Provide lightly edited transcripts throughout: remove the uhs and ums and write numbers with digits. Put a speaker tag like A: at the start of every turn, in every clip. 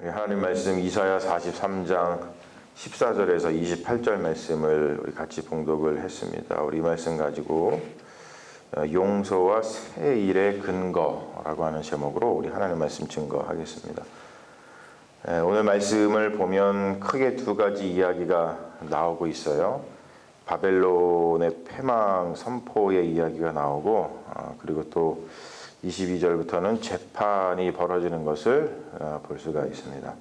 A: 하나님 말씀 이사야 43장 14절에서 28절 말씀을 우리 같이 봉독을 했습니다. 우리 이 말씀 가지고 용서와 새 일의 근거라고 하는 제목으로 우리 하나님 말씀 증거하겠습니다. 오늘 말씀을 보면 크게 두 가지 이야기가 나오고 있어요. 바벨론의 패망 선포의 이야기가 나오고 그리고 또 22절부터는 재판이 벌어지는 것을 볼 수가 있습니다.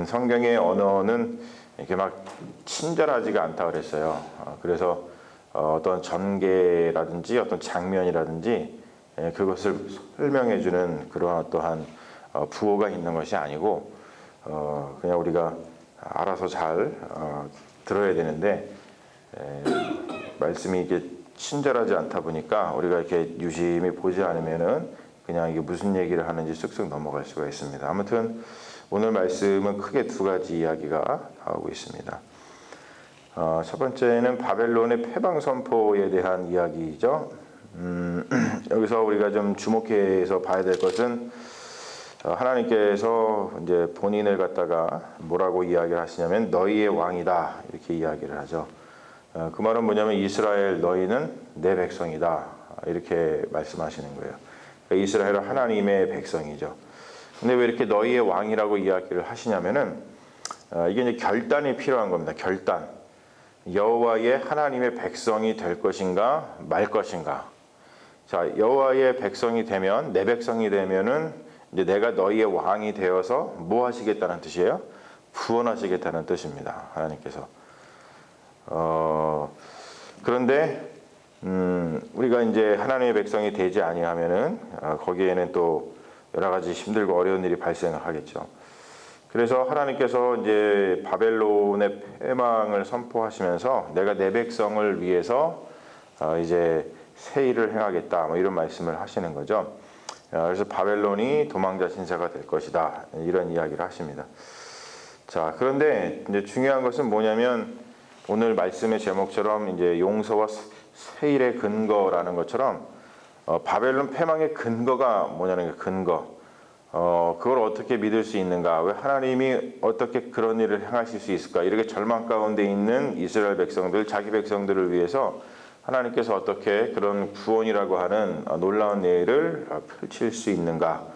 A: 성경의 언어는 이렇게 막 친절하지가 않다 그랬어요. 그래서 어떤 전개라든지 어떤 장면이라든지 그것을 설명해주는 그러한 어떠한 부호가 있는 것이 아니고 그냥 우리가 알아서 잘 들어야 되는데 말씀이 이게 친절하지 않다 보니까 우리가 이렇게 유심히 보지 않으면은 그냥 이게 무슨 얘기를 하는지 쓱쓱 넘어갈 수가 있습니다. 아무튼 오늘 말씀은 크게 두 가지 이야기가 나오고 있습니다. 첫 번째는 바벨론의 패방 선포에 대한 이야기죠. 여기서 우리가 좀 주목해서 봐야 될 것은 하나님께서 이제 본인을 갖다가 뭐라고 이야기를 하시냐면 너희의 왕이다 이렇게 이야기를 하죠. 그 말은 뭐냐면 이스라엘 너희는 내 백성이다 이렇게 말씀하시는 거예요. 그러니까 이스라엘은 하나님의 백성이죠. 근데 왜 이렇게 너희의 왕이라고 이야기를 하시냐면은 이게 이제 결단이 필요한 겁니다. 결단. 여호와의 하나님의 백성이 될 것인가 말 것인가. 자, 여호와의 백성이 되면 내 백성이 되면은 이제 내가 너희의 왕이 되어서 뭐 하시겠다는 뜻이에요? 구원하시겠다는 뜻입니다. 하나님께서. 그런데 우리가 이제 하나님의 백성이 되지 아니하면은 거기에는 또 여러 가지 힘들고 어려운 일이 발생을 하겠죠. 그래서 하나님께서 이제 바벨론의 패망을 선포하시면서 내가 내 백성을 위해서 이제 새 일을 행하겠다 뭐 이런 말씀을 하시는 거죠. 그래서 바벨론이 도망자 신세가 될 것이다 이런 이야기를 하십니다. 자, 그런데 이제 중요한 것은 뭐냐면 오늘 말씀의 제목처럼 이제 용서와 새 일의 근거라는 것처럼 바벨론 패망의 근거가 뭐냐는 게 근거. 그걸 어떻게 믿을 수 있는가? 왜 하나님이 어떻게 그런 일을 행하실 수 있을까? 이렇게 절망 가운데 있는 이스라엘 백성들, 자기 백성들을 위해서 하나님께서 어떻게 그런 구원이라고 하는 놀라운 일을 펼칠 수 있는가?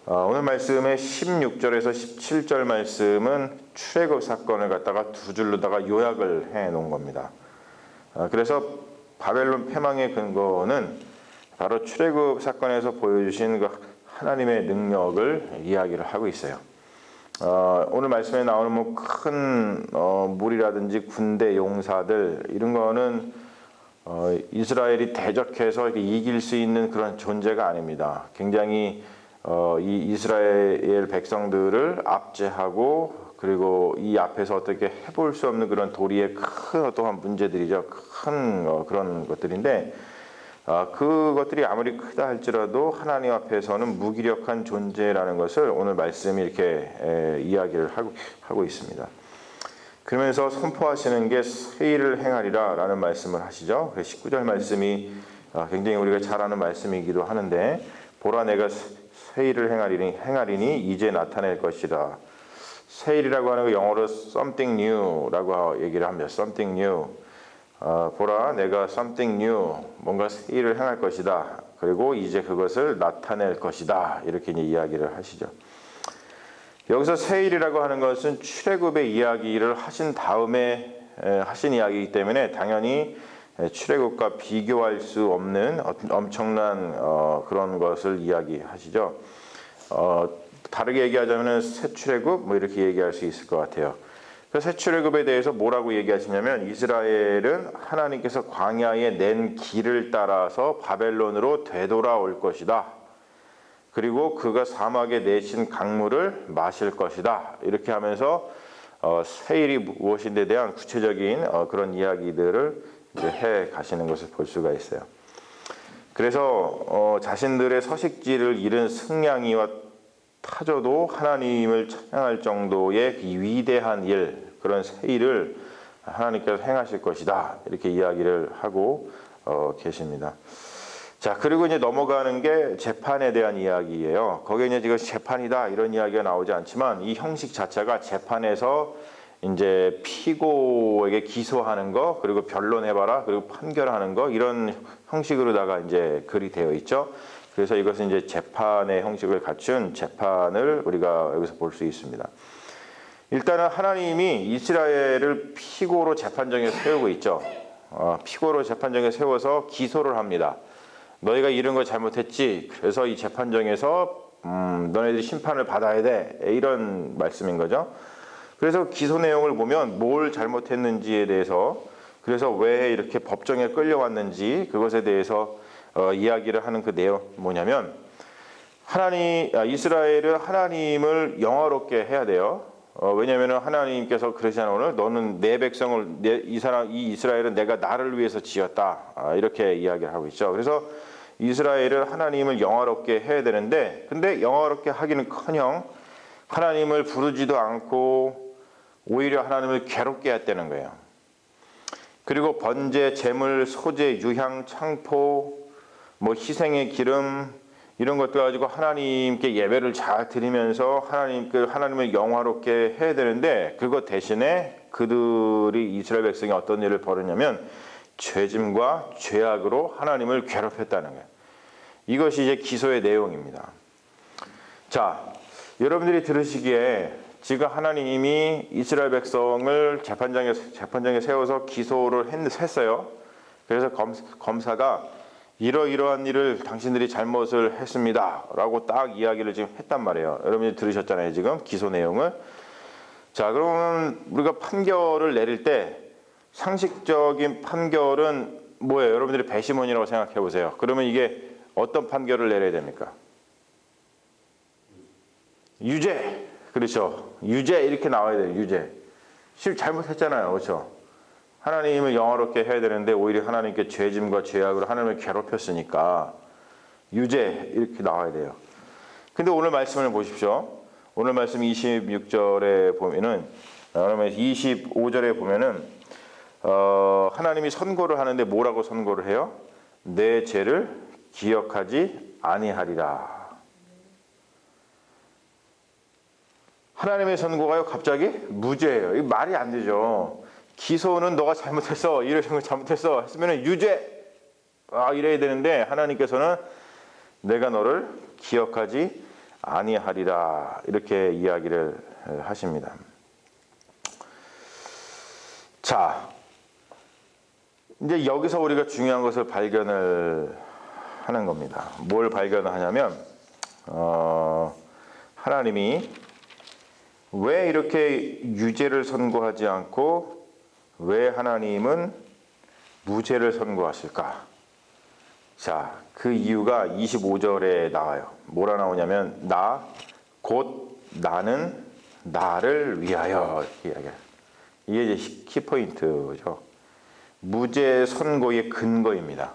A: 오늘 말씀의 16절에서 17절 말씀은 출애굽 사건을 갖다가 두 줄로다가 요약을 해 놓은 겁니다. 그래서 바벨론 패망의 근거는 바로 출애굽 사건에서 보여주신 그 하나님의 능력을 이야기를 하고 있어요. 오늘 말씀에 나오는 뭐 큰 물이라든지 군대 용사들 이런 거는 이스라엘이 대적해서 이길 수 있는 그런 존재가 아닙니다. 굉장히 이 이스라엘 백성들을 압제하고 그리고 이 앞에서 어떻게 해볼 수 없는 그런 도리의 큰 어떠한 문제들이죠. 큰 그런 것들인데 그것들이 아무리 크다 할지라도 하나님 앞에서는 무기력한 존재라는 것을 오늘 말씀이 이렇게 이야기를 하고 있습니다. 그러면서 선포하시는 게 새 일을 행하리라 라는 말씀을 하시죠. 19절 말씀이 굉장히 우리가 잘 아는 말씀이기도 하는데 보라 내가 새 일을 행하리니 이제 나타낼 것이라. 새 일이라고 하는 거 영어로 something new라고 얘기를 합니다. something new. 보라 내가 something new 뭔가 새 일을 행할 것이다. 그리고 이제 그것을 나타낼 것이다. 이렇게 이제 이야기를 하시죠. 여기서 새 일이라고 하는 것은 출애굽의 이야기를 하신 다음에 하신 이야기이기 때문에 당연히 출애굽과 비교할 수 없는 엄청난 그런 것을 이야기하시죠. 다르게 얘기하자면 새 출애굽 뭐 이렇게 얘기할 수 있을 것 같아요. 그 새 출애굽에 대해서 뭐라고 얘기하시냐면 이스라엘은 하나님께서 광야에 낸 길을 따라서 바벨론으로 되돌아올 것이다. 그리고 그가 사막에 내신 강물을 마실 것이다. 이렇게 하면서 새 일이 무엇인데 대한 구체적인 그런 이야기들을 이제 해 가시는 것을 볼 수가 있어요. 그래서 자신들의 서식지를 잃은 승냥이와 타조도 하나님을 찬양할 정도의 위대한 일, 그런 새 일을 하나님께서 행하실 것이다. 이렇게 이야기를 하고 계십니다. 자, 그리고 이제 넘어가는 게 재판에 대한 이야기예요. 거기에 이제 지금 재판이다 이런 이야기가 나오지 않지만 이 형식 자체가 재판에서 이제 피고에게 기소하는 거, 그리고 변론해봐라, 그리고 판결하는 거, 이런 형식으로다가 이제 글이 되어 있죠. 그래서 이것은 이제 재판의 형식을 갖춘 재판을 우리가 여기서 볼 수 있습니다. 일단은 하나님이 이스라엘을 피고로 재판정에 세우고 있죠. 피고로 재판정에 세워서 기소를 합니다. 너희가 이런 걸 잘못했지. 그래서 이 재판정에서 너네들이 심판을 받아야 돼. 이런 말씀인 거죠. 그래서 기소 내용을 보면 뭘 잘못했는지에 대해서, 그래서 왜 이렇게 법정에 끌려왔는지 그것에 대해서 이야기를 하는 그 내용 뭐냐면, 이스라엘은 하나님을 영화롭게 해야 돼요. 왜냐하면 하나님께서 그러시잖아요. 오늘 너는 내 백성을 이 이스라엘은 내가 나를 위해서 지었다. 이렇게 이야기를 하고 있죠. 그래서 이스라엘은 하나님을 영화롭게 해야 되는데, 근데 영화롭게 하기는커녕 하나님을 부르지도 않고 오히려 하나님을 괴롭게 했다는 거예요. 그리고 번제, 제물, 소제, 유향, 창포, 뭐 희생의 기름 이런 것들 가지고 하나님께 예배를 잘 드리면서 하나님을 영화롭게 해야 되는데, 그것 대신에 그들이 이스라엘 백성이 어떤 일을 벌였냐면 죄짐과 죄악으로 하나님을 괴롭혔다는 거예요. 이것이 이제 기소의 내용입니다. 자, 여러분들이 들으시기에 지금 하나님이 이스라엘 백성을 재판장에 세워서 기소를 했어요. 그래서 검사가 이러이러한 일을 당신들이 잘못을 했습니다 라고 딱 이야기를 지금 했단 말이에요. 여러분이 들으셨잖아요, 지금 기소 내용을. 자, 그러면 우리가 판결을 내릴 때 상식적인 판결은 뭐예요? 여러분들이 배심원이라고 생각해 보세요. 그러면 이게 어떤 판결을 내려야 됩니까? 유죄. 그렇죠. 유죄 이렇게 나와야 돼요. 유죄. 잘못했잖아요. 그렇죠. 하나님을 영화롭게 해야 되는데 오히려 하나님께 죄짐과 죄악으로 하나님을 괴롭혔으니까 유죄 이렇게 나와야 돼요. 근데 오늘 말씀을 보십시오. 오늘 말씀 26절에 보면은, 25절에 보면은 하나님이 선고를 하는데 뭐라고 선고를 해요? 내 죄를 기억하지 아니하리라. 하나님의 선고가요, 갑자기 무죄예요. 이거 말이 안 되죠. 기소는 너가 잘못했어, 이런 거 잘못했어 했으면 유죄 이래야 되는데, 하나님께서는 내가 너를 기억하지 아니하리라 이렇게 이야기를 하십니다. 자, 이제 여기서 우리가 중요한 것을 발견을 하는 겁니다. 뭘 발견하냐면 하나님이 왜 이렇게 유죄를 선고하지 않고 왜 하나님은 무죄를 선고하실까? 자, 그 이유가 25절에 나와요. 뭐라 나오냐면 곧 나는 나를 위하여, 이렇게 이야기해요. 이게 이제 키포인트죠. 무죄 선고의 근거입니다.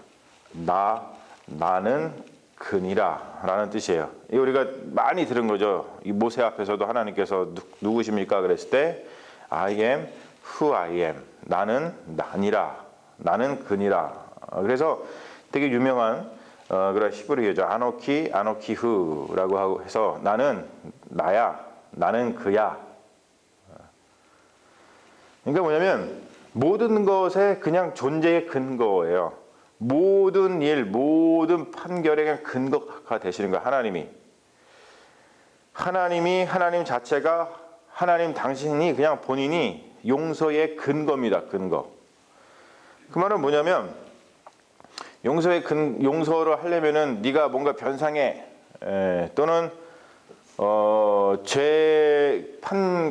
A: 나는 근이라 라는 뜻이에요. 이 우리가 많이 들은 거죠. 이 모세 앞에서도 하나님께서 누구십니까? 그랬을 때 I am who I am. 나는 나니라. 나는 근이라. 그래서 되게 유명한 그런 히브리어죠. 아노키 후라고 해서 나는 나야. 나는 그야. 그러니까 뭐냐면 모든 것의 그냥 존재의 근거예요. 모든 일, 모든 판결의 그냥 근거가 되시는 거예요. 하나님 자체가, 하나님 당신이 그냥 본인이 용서의 근거입니다. 근거. 그 말은 뭐냐면 용서를 하려면은 네가 뭔가 변상해, 또는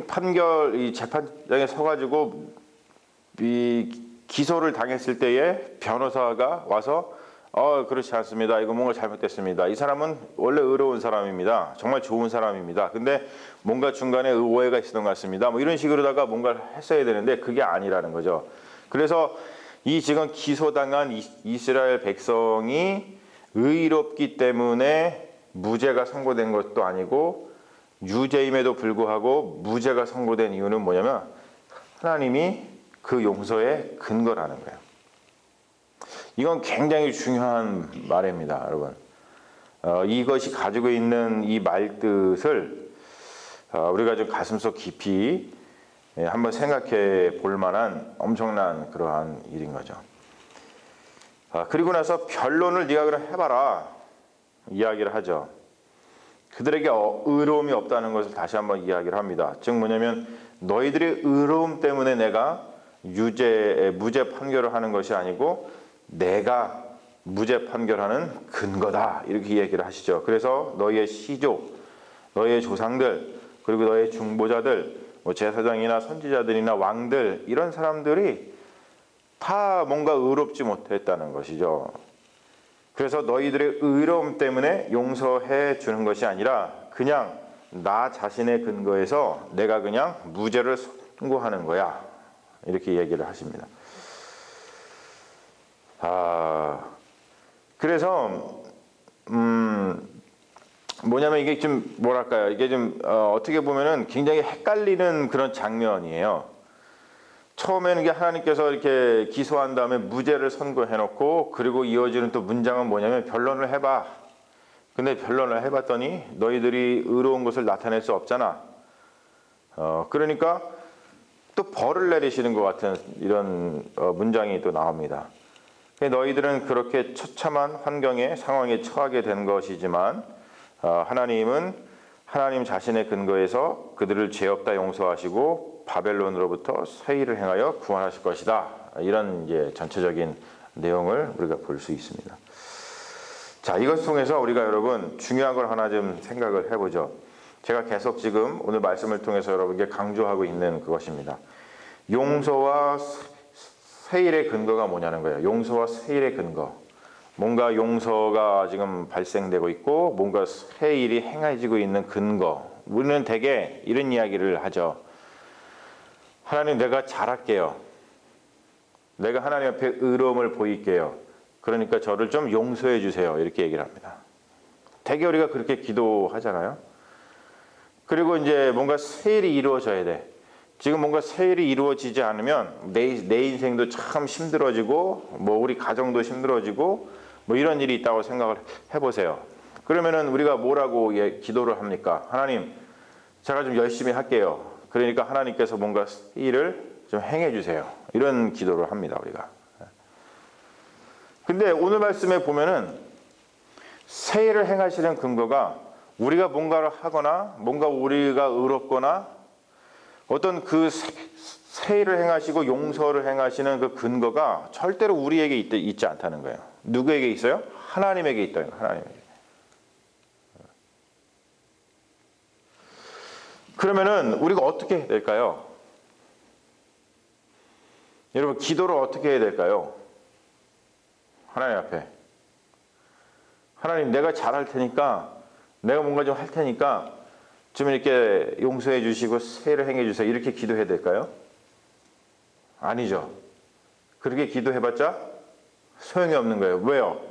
A: 판결 이 재판장에 서가지고 이 기소를 당했을 때에 변호사가 와서 그렇지 않습니다. 이거 뭔가 잘못됐습니다. 이 사람은 원래 의로운 사람입니다. 정말 좋은 사람입니다. 근데 뭔가 중간에 오해가 있었던 것 같습니다. 뭐 이런 식으로다가 뭔가를 했어야 되는데 그게 아니라는 거죠. 그래서 이 지금 기소당한 이스라엘 백성이 의롭기 때문에 무죄가 선고된 것도 아니고, 유죄임에도 불구하고 무죄가 선고된 이유는 뭐냐면 하나님이 그 용서의 근거라는 거예요. 이건 굉장히 중요한 말입니다, 여러분. 이것이 가지고 있는 이 말뜻을 우리가 좀 가슴속 깊이 한번 생각해 볼 만한 엄청난 그러한 일인 거죠. 그리고 나서 변론을 네가 그럼 해봐라 이야기를 하죠. 그들에게 의로움이 없다는 것을 다시 한번 이야기를 합니다. 즉 뭐냐면 너희들의 의로움 때문에 내가 무죄 판결을 하는 것이 아니고 내가 무죄 판결하는 근거다 이렇게 얘기를 하시죠. 그래서 너희의 시족, 너희의 조상들, 그리고 너희의 중보자들, 뭐 제사장이나 선지자들이나 왕들 이런 사람들이 다 뭔가 의롭지 못했다는 것이죠. 그래서 너희들의 의로움 때문에 용서해 주는 것이 아니라 그냥 나 자신의 근거에서 내가 그냥 무죄를 선고하는 거야 이렇게 얘기를 하십니다. 그래서 뭐냐면 이게 좀 뭐랄까요? 이게 좀 어떻게 보면은 굉장히 헷갈리는 그런 장면이에요. 처음에는 이게 하나님께서 이렇게 기소한 다음에 무죄를 선고해놓고 그리고 이어지는 또 문장은 뭐냐면 변론을 해봐. 근데 변론을 해봤더니 너희들이 의로운 것을 나타낼 수 없잖아. 그러니까 또 벌을 내리시는 것 같은 이런 문장이 또 나옵니다. 너희들은 그렇게 처참한 환경에 상황에 처하게 된 것이지만 하나님은 하나님 자신의 근거에서 그들을 죄 없다 용서하시고 바벨론으로부터 쇠일을 행하여 구원하실 것이다. 이런 이제 전체적인 내용을 우리가 볼 수 있습니다. 자, 이것 통해서 우리가 여러분 중요한 걸 하나 좀 생각을 해보죠. 제가 계속 지금 오늘 말씀을 통해서 여러분께 강조하고 있는 그것입니다. 용서와 쇠일의 근거가 뭐냐는 거예요. 용서와 쇠일의 근거. 뭔가 용서가 지금 발생되고 있고 뭔가 쇠일이 행해지고 있는 근거. 우리는 대개 이런 이야기를 하죠. 하나님 내가 잘할게요. 내가 하나님 앞에 의로움을 보일게요. 그러니까 저를 좀 용서해 주세요. 이렇게 얘기를 합니다. 대개 우리가 그렇게 기도하잖아요. 그리고 이제 뭔가 쇠일이 이루어져야 돼. 지금 뭔가 쇠일이 이루어지지 않으면 내 인생도 참 힘들어지고 뭐 우리 가정도 힘들어지고 뭐 이런 일이 있다고 생각을 해보세요. 그러면은 우리가 뭐라고 기도를 합니까? 하나님 제가 좀 열심히 할게요. 그러니까 하나님께서 뭔가 일을 좀 행해 주세요. 이런 기도를 합니다, 우리가. 근데 오늘 말씀에 보면은 새 일을 행하시는 근거가 우리가 뭔가를 하거나 뭔가 우리가 의롭거나 어떤 그 새 일을 행하시고 용서를 행하시는 그 근거가 절대로 우리에게 있지 않다는 거예요. 누구에게 있어요? 하나님에게 있다는 거예요. 하나님에게. 그러면은 우리가 어떻게 해야 될까요? 여러분 기도를 어떻게 해야 될까요? 하나님 앞에 하나님 내가 잘할 테니까 내가 뭔가 좀 할 테니까 좀 이렇게 용서해 주시고 세를 행해 주세요. 이렇게 기도해야 될까요? 아니죠. 그렇게 기도해봤자 소용이 없는 거예요. 왜요?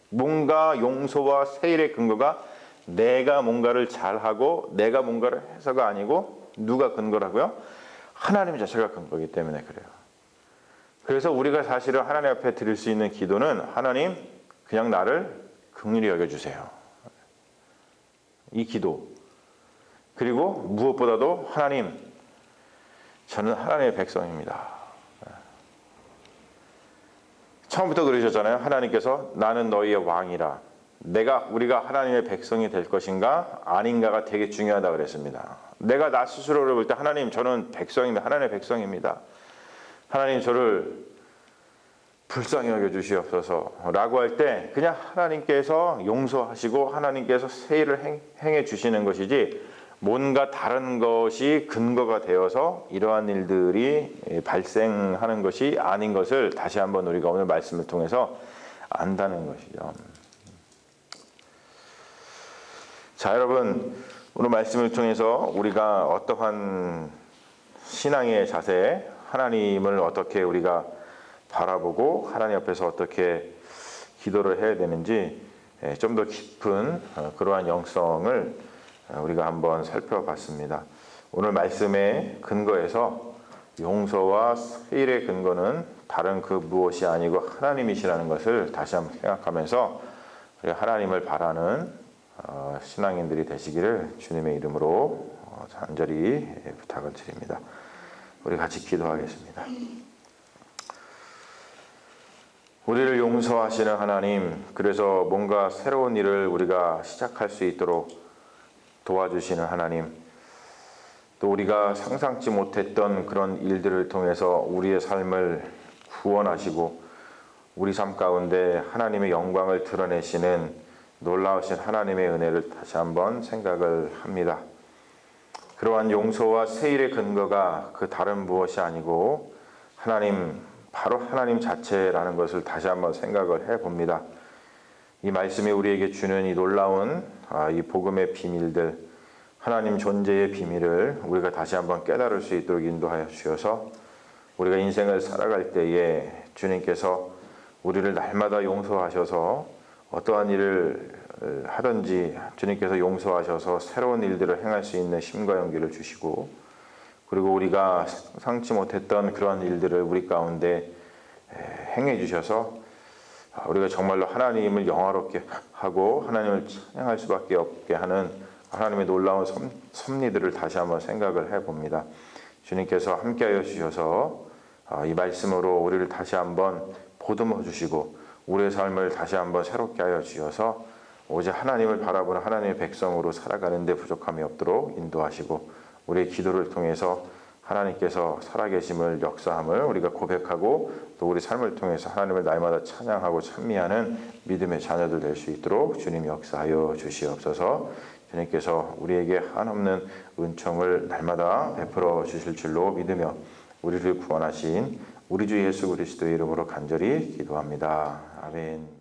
A: 뭔가 용서와 세일의 근거가 내가 뭔가를 잘하고 내가 뭔가를 해서가 아니고 누가 근거라고요? 하나님 자체가 근거이기 때문에 그래요. 그래서 우리가 사실은 하나님 앞에 드릴 수 있는 기도는 하나님 그냥 나를 긍휼히 여겨주세요. 이 기도. 그리고 무엇보다도 하나님 저는 하나님의 백성입니다. 처음부터 그러셨잖아요. 하나님께서 나는 너희의 왕이라. 우리가 하나님의 백성이 될 것인가 아닌가가 되게 중요하다 그랬습니다. 내가 나 스스로를 볼 때 하나님 저는 백성입니다. 하나님의 백성입니다. 하나님 저를 불쌍히 여겨주시옵소서 라고 할 때 그냥 하나님께서 용서하시고 하나님께서 세일을 행해 주시는 것이지 뭔가 다른 것이 근거가 되어서 이러한 일들이 발생하는 것이 아닌 것을 다시 한번 우리가 오늘 말씀을 통해서 안다는 것이죠. 자, 여러분 오늘 말씀을 통해서 우리가 어떠한 신앙의 자세, 하나님을 어떻게 우리가 바라보고 하나님 앞에서 어떻게 기도를 해야 되는지 좀 더 깊은 그러한 영성을 우리가 한번 살펴봤습니다. 오늘 말씀의 근거에서 용서와 세일의 근거는 다른 그 무엇이 아니고 하나님이시라는 것을 다시 한번 생각하면서 우리 하나님을 바라는 신앙인들이 되시기를 주님의 이름으로 간절히 부탁을 드립니다. 우리 같이 기도하겠습니다. 우리를 용서하시는 하나님, 그래서 뭔가 새로운 일을 우리가 시작할 수 있도록 도와주시는 하나님, 또 우리가 상상치 못했던 그런 일들을 통해서 우리의 삶을 구원하시고 우리 삶 가운데 하나님의 영광을 드러내시는 놀라우신 하나님의 은혜를 다시 한번 생각을 합니다. 그러한 용서와 세일의 근거가 그 다른 무엇이 아니고 하나님, 바로 하나님 자체라는 것을 다시 한번 생각을 해봅니다. 이 말씀이 우리에게 주는 이 놀라운 이 복음의 비밀들, 하나님 존재의 비밀을 우리가 다시 한번 깨달을 수 있도록 인도하여 주셔서 우리가 인생을 살아갈 때에 주님께서 우리를 날마다 용서하셔서 어떠한 일을 하든지 주님께서 용서하셔서 새로운 일들을 행할 수 있는 힘과 용기를 주시고, 그리고 우리가 상상치 못했던 그런 일들을 우리 가운데 행해 주셔서 우리가 정말로 하나님을 영화롭게 하고 하나님을 찬양할 수밖에 없게 하는 하나님의 놀라운 섭리들을 다시 한번 생각을 해봅니다. 주님께서 함께하여 주셔서 이 말씀으로 우리를 다시 한번 보듬어 주시고 우리의 삶을 다시 한번 새롭게 하여 주셔서 오직 하나님을 바라보는 하나님의 백성으로 살아가는 데 부족함이 없도록 인도하시고, 우리의 기도를 통해서 하나님께서 살아계심을, 역사함을 우리가 고백하고 또 우리 삶을 통해서 하나님을 날마다 찬양하고 찬미하는 믿음의 자녀들 될 수 있도록 주님 역사하여 주시옵소서. 주님께서 우리에게 한없는 은총을 날마다 베풀어 주실 줄로 믿으며 우리를 구원하신 우리 주 예수 그리스도의 이름으로 간절히 기도합니다. 아멘.